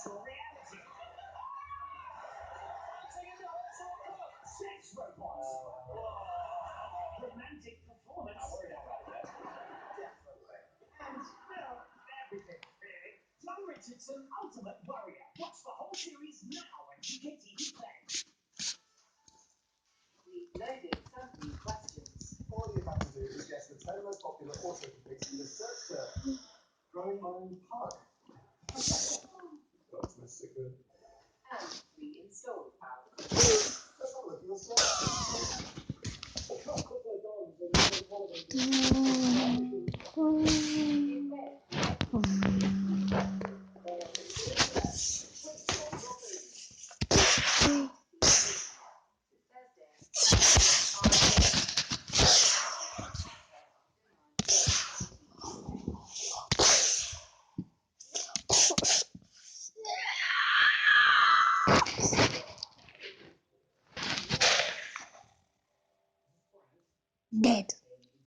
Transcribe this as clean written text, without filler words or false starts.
virtual reality. Sex robots. Romantic performance. I'm worried about it yet. Definitely. And, well, everything, really. John Richardson, Ultimate Warrior. Watch the whole series now on GKTV Play. We've loaded some new questions. All you have to do is guess the 10 most popular autocompletes in the search term. Growing my own pug. Optimistic good. And we installed power. Let's have a look at your search. A couple of dogs and one of them. In bed. Thursday.